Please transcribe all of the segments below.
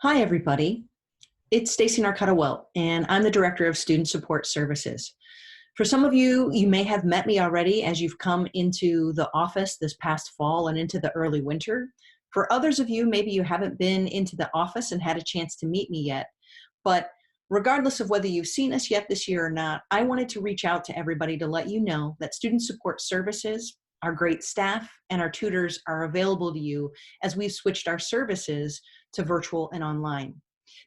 Hi, everybody. It's Stacy Narcata-Welt, and I'm the Director of Student Support Services. For some of you, you may have met me already as you've come into the office this past fall and into the early winter. For others of you, maybe you haven't been into the office and had a chance to meet me yet. But regardless of whether you've seen us yet this year or not, I wanted to reach out to everybody to let you know that Student Support Services, our great staff, and our tutors are available to you as we've switched our services to virtual and online.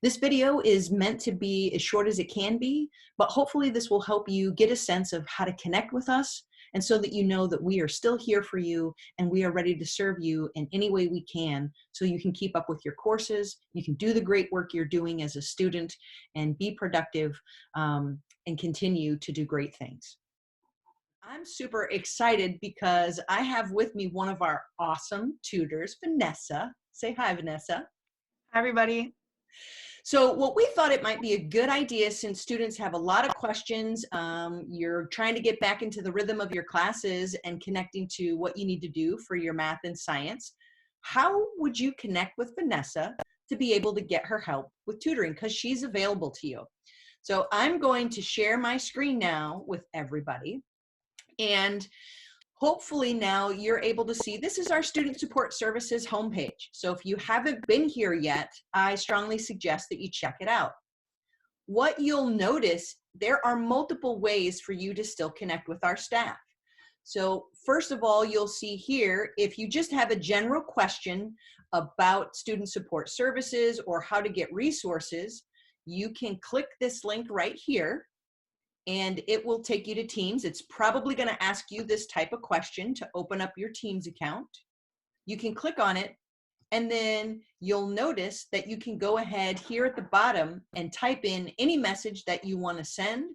This video is meant to be as short as it can be, but hopefully this will help you get a sense of how to connect with us, and so that you know that we are still here for you and we are ready to serve you in any way we can so you can keep up with your courses, you can do the great work you're doing as a student, and be productive and continue to do great things. I'm super excited because I have with me one of our awesome tutors, Vanessa. Say hi, Vanessa. Hi, everybody. So what we thought it might be a good idea, since students have a lot of questions, you're trying to get back into the rhythm of your classes and connecting to what you need to do for your math and science. How would you connect with Vanessa to be able to get her help with tutoring? Because she's available to you. So I'm going to share my screen now with everybody. And hopefully now you're able to see, this is our Student Support Services homepage. So if you haven't been here yet, I strongly suggest that you check it out. What you'll notice, there are multiple ways for you to still connect with our staff. So first of all, you'll see here, if you just have a general question about Student Support Services or how to get resources, you can click this link right here, and it will take you to Teams. It's probably going to ask you this type of question to open up your Teams account. You can click on it, and then you'll notice that you can go ahead here at the bottom and type in any message that you want to send.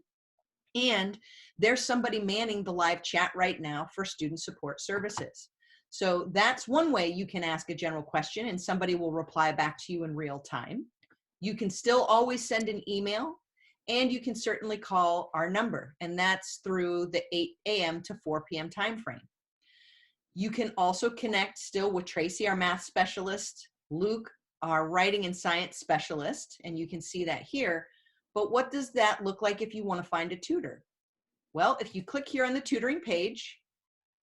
And there's somebody manning the live chat right now for Student Support Services. So that's one way you can ask a general question and somebody will reply back to you in real time. You can still always send an email. And you can certainly call our number, and that's through the 8 a.m. to 4 p.m. time frame. You can also connect still with Tracy, our math specialist, Luke, our writing and science specialist, and you can see that here. But what does that look like if you want to find a tutor? Well, if you click here on the tutoring page,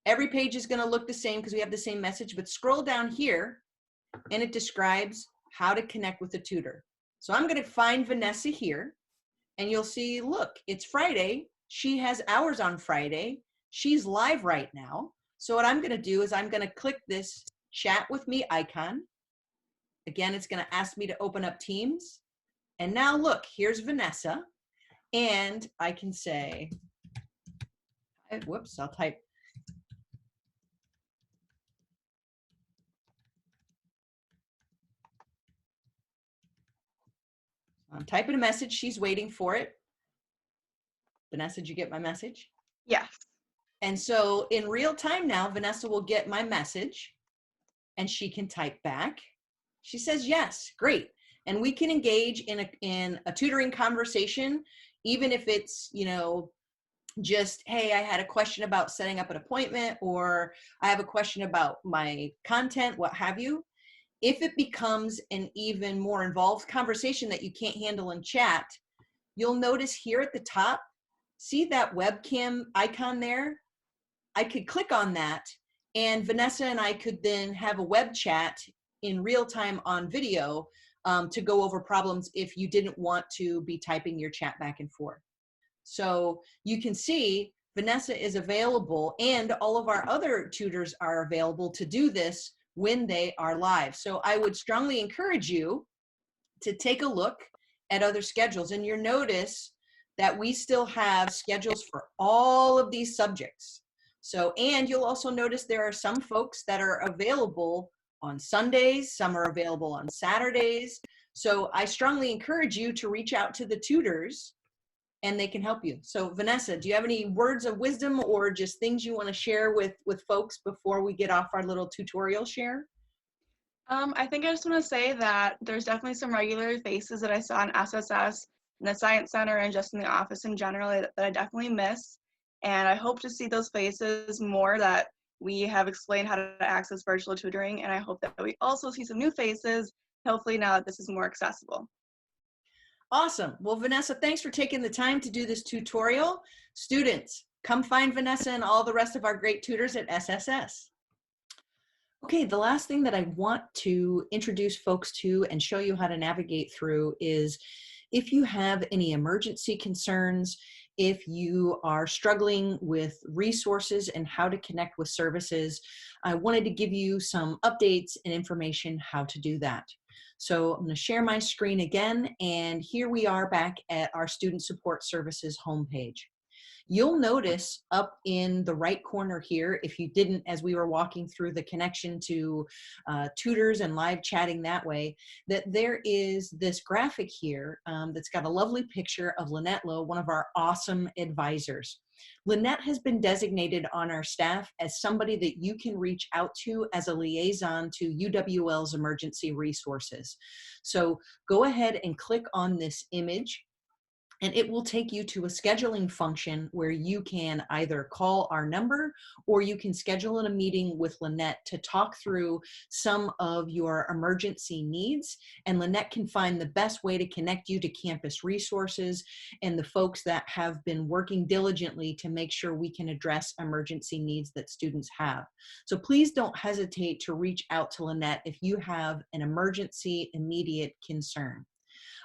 every page is going to look the same because we have the same message, but scroll down here and it describes how to connect with a tutor. So I'm going to find Vanessa here. And you'll see, look, it's Friday. She has hours on Friday. She's live right now. So what I'm going to do is I'm going to click this chat with me icon. Again, it's going to ask me to open up Teams. And now look, here's Vanessa. And I can say, whoops, I'll type. I'm typing a message. She's waiting for it. Vanessa, did you get my message? Yes. And so in real time now, Vanessa will get my message and she can type back. She says, yes, great. And we can engage in a tutoring conversation, even if it's, just, hey, I had a question about setting up an appointment, or I have a question about my content, what have you. If it becomes an even more involved conversation that you can't handle in chat, you'll notice here at the top, see that webcam icon there? I could click on that, and Vanessa and I could then have a web chat in real time on video to go over problems if you didn't want to be typing your chat back and forth. So you can see Vanessa is available, and all of our other tutors are available to do this when they are live. So I would strongly encourage you to take a look at other schedules, and you'll notice that we still have schedules for all of these subjects. So, and you'll also notice there are some folks that are available on Sundays, some are available on Saturdays. So I strongly encourage you to reach out to the tutors and they can help you. So Vanessa, do you have any words of wisdom or just things you want to share with folks before we get off our little tutorial share? I think I just want to say that there's definitely some regular faces that I saw in SSS, in the Science Center, and just in the office in general that I definitely miss. And I hope to see those faces more that we have explained how to access virtual tutoring. And I hope that we also see some new faces hopefully now that this is more accessible. Awesome. Well, Vanessa, thanks for taking the time to do this tutorial. Students, come find Vanessa and all the rest of our great tutors at SSS. Okay, the last thing that I want to introduce folks to and show you how to navigate through is if you have any emergency concerns, if you are struggling with resources and how to connect with services, I wanted to give you some updates and information how to do that. So I'm going to share my screen again, and here we are back at our Student Support Services homepage. You'll notice up in the right corner here, if you didn't, as we were walking through the connection to tutors and live chatting that way, that there is this graphic here that's got a lovely picture of Lynette Lowe, one of our awesome advisors. Lynette has been designated on our staff as somebody that you can reach out to as a liaison to UWL's emergency resources. So go ahead and click on this image, and it will take you to a scheduling function where you can either call our number or you can schedule a meeting with Lynette to talk through some of your emergency needs. And Lynette can find the best way to connect you to campus resources and the folks that have been working diligently to make sure we can address emergency needs that students have. So please don't hesitate to reach out to Lynette if you have an emergency immediate concern.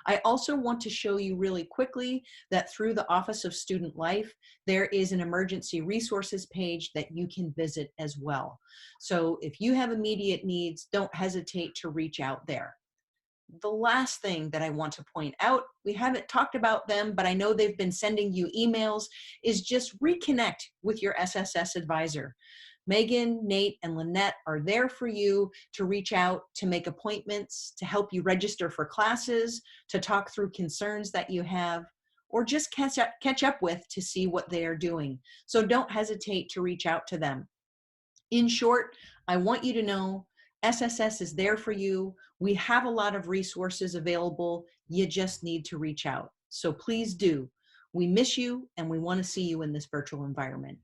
I also want to show you really quickly that through the Office of Student Life, there is an emergency resources page that you can visit as well. So if you have immediate needs, don't hesitate to reach out there. The last thing that I want to point out, we haven't talked about them, but I know they've been sending you emails, is just reconnect with your SSS advisor. Megan, Nate, and Lynette are there for you to reach out, to make appointments, to help you register for classes, to talk through concerns that you have, or just catch up with to see what they are doing. So don't hesitate to reach out to them. In short, I want you to know SSS is there for you. We have a lot of resources available. You just need to reach out. So please do. We miss you, and we want to see you in this virtual environment.